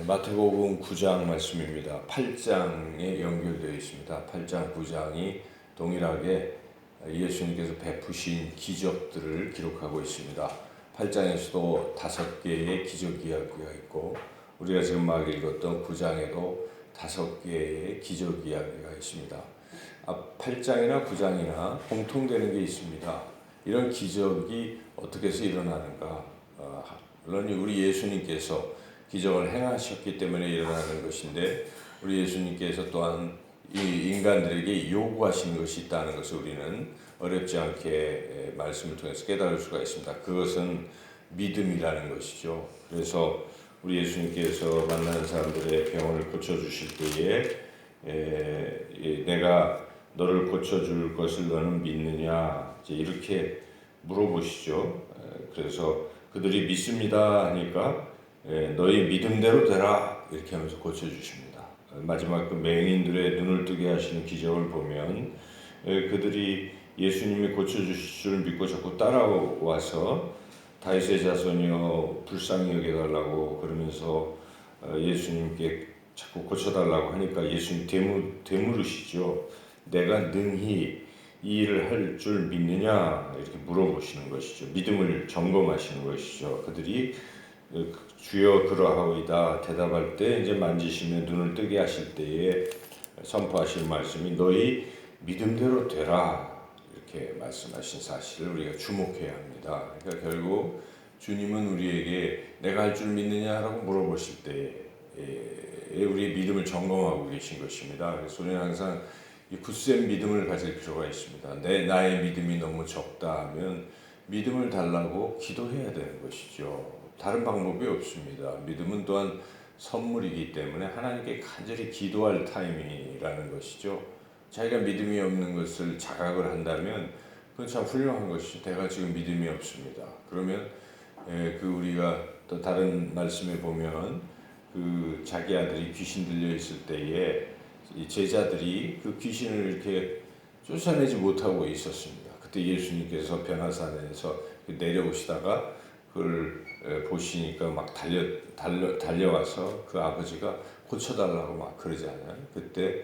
마태복음 9장 말씀입니다. 8장에 연결되어 있습니다. 8장, 9장이 동일하게 예수님께서 베푸신 기적들을 기록하고 있습니다. 8장에서도 5개의 기적 이야기가 있고 우리가 지금 막 읽었던 9장에도 5개의 기적 이야기가 있습니다. 8장이나 9장이나 공통되는 게 있습니다. 이런 기적이 어떻게 해서 일어나는가? 물론 우리 예수님께서 기적을 행하셨기 때문에 일어나는 것인데 우리 예수님께서 또한 이 인간들에게 요구하신 것이 있다는 것을 우리는 어렵지 않게 말씀을 통해서 깨달을 수가 있습니다. 그것은 믿음이라는 것이죠. 그래서 우리 예수님께서 만나는 사람들의 병을 고쳐주실 때에 내가 너를 고쳐줄 것을 너는 믿느냐 이렇게 물어보시죠. 그래서 그들이 믿습니다 하니까 너희 믿음대로 되라 이렇게 하면서 고쳐주십니다. 마지막 그 맹인들의 눈을 뜨게 하시는 기적을 보면 그들이 예수님이 고쳐주실 줄 믿고 자꾸 따라와서 다윗의 자손이여 불쌍히 여겨달라고 그러면서 예수님께 자꾸 고쳐달라고 하니까 예수님 되물으시죠. 내가 능히 이 일을 할 줄 믿느냐 이렇게 물어보시는 것이죠. 믿음을 점검하시는 것이죠. 그들이 주여 그러하오이다 대답할 때 이제 만지시며 눈을 뜨게 하실 때에 선포하신 말씀이 너희 믿음대로 되라 이렇게 말씀하신 사실을 우리가 주목해야 합니다. 그러니까 결국 주님은 우리에게 내가 할 줄 믿느냐라고 물어보실 때에 우리의 믿음을 점검하고 계신 것입니다. 그래서 우리는 항상 이 굳센 믿음을 가질 필요가 있습니다. 나의 믿음이 너무 적다 하면 믿음을 달라고 기도해야 되는 것이죠. 다른 방법이 없습니다. 믿음은 또한 선물이기 때문에 하나님께 간절히 기도할 타임이라는 것이죠. 자기가 믿음이 없는 것을 자각을 한다면 그건 참 훌륭한 것이죠. 내가 지금 믿음이 없습니다. 그러면 우리가 또 다른 말씀에 보면 그 자기 아들이 귀신 들려 있을 때에 이 제자들이 그 귀신을 이렇게 쫓아내지 못하고 있었습니다. 그때 예수님께서 변화산에서 내려오시다가 그걸 보시니까 막 달려와서 그 아버지가 고쳐달라고 막 그러잖아요. 그때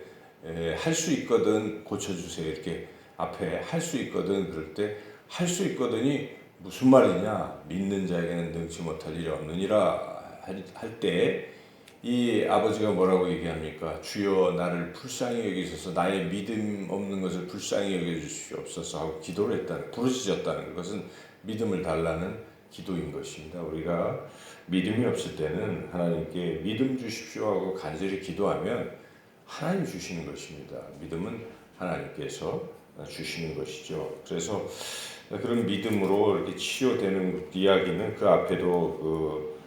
할 수 있거든 고쳐주세요 이렇게 앞에 할 수 있거든 그럴 때 할 수 있거든이 무슨 말이냐 믿는 자에게는 능치 못할 일이 없느니라 할 때 이 아버지가 뭐라고 얘기합니까? 주여 나를 불쌍히 여기셔서 나의 믿음 없는 것을 불쌍히 여겨주시옵소서 하고 기도를 했다는 부르짖었다는 것은 믿음을 달라는 기도인 것입니다. 우리가 믿음이 없을 때는 하나님께 믿음 주십시오 하고 간절히 기도하면 하나님 주시는 것입니다. 믿음은 하나님께서 주시는 것이죠. 그래서 그런 믿음으로 이렇게 치료되는 이야기는 그 앞에도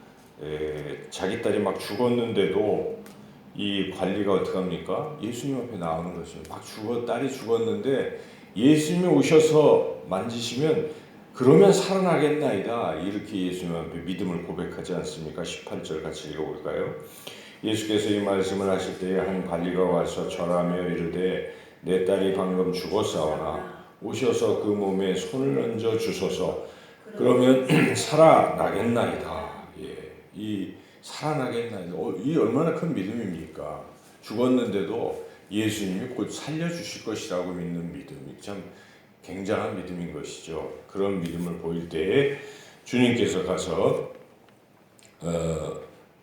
자기 딸이 막 죽었는데도 이 관리가 어떻게 합니까? 예수님 앞에 나오는 것입니다. 딸이 죽었는데 예수님이 오셔서 만지시면 그러면 살아나겠나이다. 이렇게 예수님 앞에 믿음을 고백하지 않습니까? 18절 같이 읽어볼까요? 예수께서 이 말씀을 하실 때에 한 관리가 와서 절하며 이르되 내 딸이 방금 죽었사오나 오셔서 그 몸에 손을 얹어 주소서. 그러면 살아나겠나이다. 이 살아나겠나이다. 이 얼마나 큰 믿음입니까? 죽었는데도 예수님이 곧 살려주실 것이라고 믿는 믿음이 참 굉장한 믿음인 것이죠. 그런 믿음을 보일 때에 주님께서 가서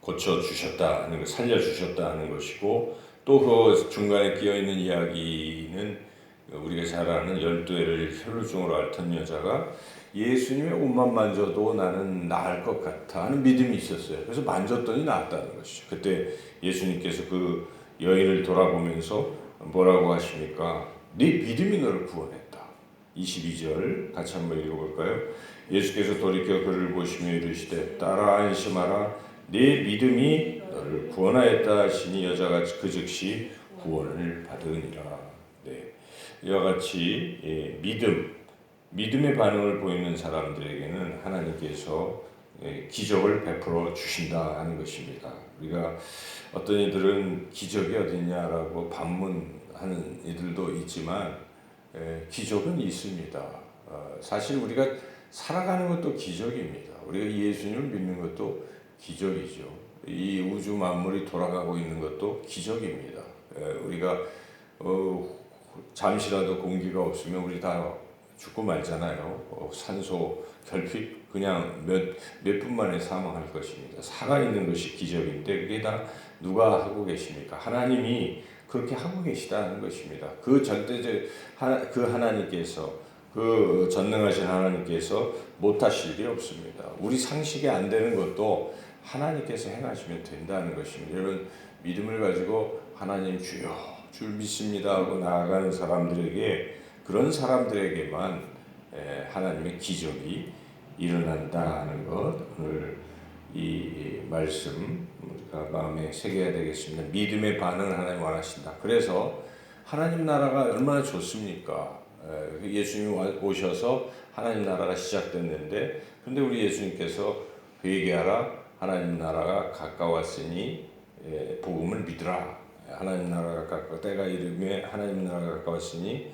고쳐주셨다, 살려주셨다 하는 것이고 또 그 중간에 끼어있는 이야기는 우리가 잘 아는 12해를 혈루증으로 앓던 여자가 예수님의 옷만 만져도 나는 나을 것 같아 하는 믿음이 있었어요. 그래서 만졌더니 나았다는 것이죠. 그때 예수님께서 그 여인을 돌아보면서 뭐라고 하십니까? 네 믿음이 너를 구원했다. 22절 같이 한번 읽어볼까요? 예수께서 돌이켜 그를 보시며 이르시되 딸아 안심하라 네 믿음이 너를 구원하였다 하시니 여자가 그 즉시 구원을 받으니라. 네. 이와 같이 믿음의 반응을 보이는 사람들에게는 하나님께서 기적을 베풀어 주신다 하는 것입니다. 우리가 어떤 이들은 기적이 어딨냐라고 반문하는 이들도 있지만 기적은 있습니다. 사실 우리가 살아가는 것도 기적입니다. 우리가 예수님을 믿는 것도 기적이죠. 이 우주 만물이 돌아가고 있는 것도 기적입니다. 우리가 잠시라도 공기가 없으면 우리 다 죽고 말잖아요. 산소 결핍 그냥 몇 분 만에 사망할 것입니다. 살아있는 것이 기적인데 그게 다 누가 하고 계십니까? 하나님이 그렇게 하고 계시다는 것입니다. 그 하나님께서 그 전능하신 하나님께서 못하실 일이 없습니다. 우리 상식에 안 되는 것도 하나님께서 행하시면 된다는 것입니다. 여러분 믿음을 가지고 하나님 주여 줄 믿습니다 하고 나아가는 사람들에게 그런 사람들에게만 하나님의 기적이 일어난다는 것 오늘 이 말씀 우리가 마음에 새겨야 되겠습니다. 믿음의 반응을 하나님 원하신다. 그래서 하나님 나라가 얼마나 좋습니까? 예수님이 오셔서 하나님 나라가 시작됐는데 근데 우리 예수님께서 회개하라 하나님 나라가 가까웠으니 복음을 믿으라. 하나님 나라가 가까워 때가 이르매 하나님 나라가 가까웠으니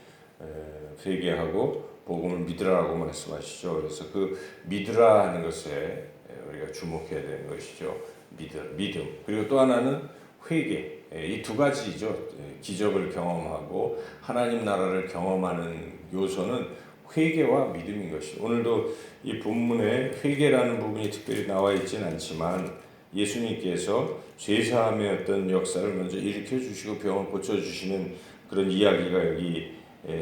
회개하고 복음을 믿으라고 말씀하시죠. 그래서 그 믿으라 하는 것에 우리가 주목해야 되는 것이죠. 믿음. 그리고 또 하나는 회개. 이 두 가지죠. 기적을 경험하고 하나님 나라를 경험하는 요소는 회개와 믿음인 것이죠. 오늘도 이 본문에 회개라는 부분이 특별히 나와 있지는 않지만 예수님께서 죄사함의 어떤 역사를 먼저 일으켜 주시고 병을 고쳐 주시는 그런 이야기가 여기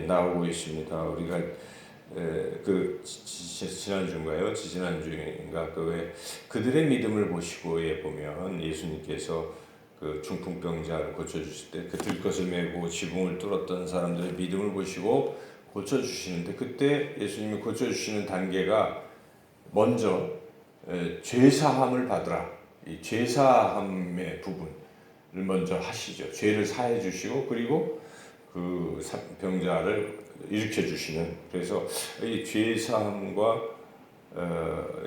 나오고 있습니다. 우리가 그 지난주인가요? 지난주인가 그 그들의 믿음을 보시고에 보면 예수님께서 그 중풍병자를 고쳐 주실 때 그 들것을 메고 지붕을 뚫었던 사람들의 믿음을 보시고 고쳐 주시는데 그때 예수님이 고쳐 주시는 단계가 먼저 죄사함을 받으라. 이 죄사함의 부분을 먼저 하시죠. 죄를 사해 주시고 그리고 그 병자를 일으켜 주시는 그래서 이 죄사함과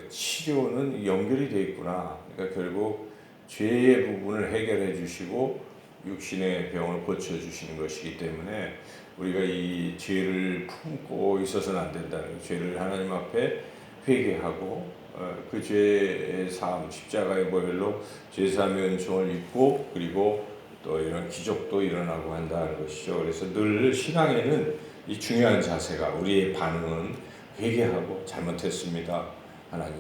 치료는 연결이 되어 있구나. 그러니까 결국 죄의 부분을 해결해 주시고 육신의 병을 고쳐 주시는 것이기 때문에 우리가 이 죄를 품고 있어서는 안 된다는 거예요. 죄를 하나님 앞에 회개하고 그 죄의 사함 십자가의 보혈로 죄 사함의 은총을 입고 그리고 또 이런 기적도 일어나고 한다는 것이죠. 그래서 늘 신앙에는 이 중요한 자세가 우리의 반응은 회개하고 잘못했습니다. 하나님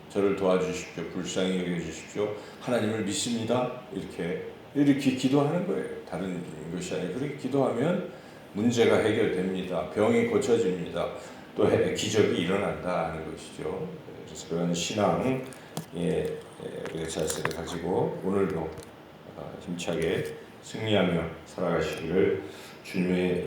저를 도와주십시오. 불쌍히 여겨주십시오. 하나님을 믿습니다. 이렇게 기도하는 거예요. 다른 것이 아니라 그렇게 기도하면 문제가 해결됩니다. 병이 고쳐집니다. 또 기적이 일어난다는 것이죠. 그래서 그런 신앙의 자세를 가지고 오늘도 힘차게 승리하며 살아가시기를 주님의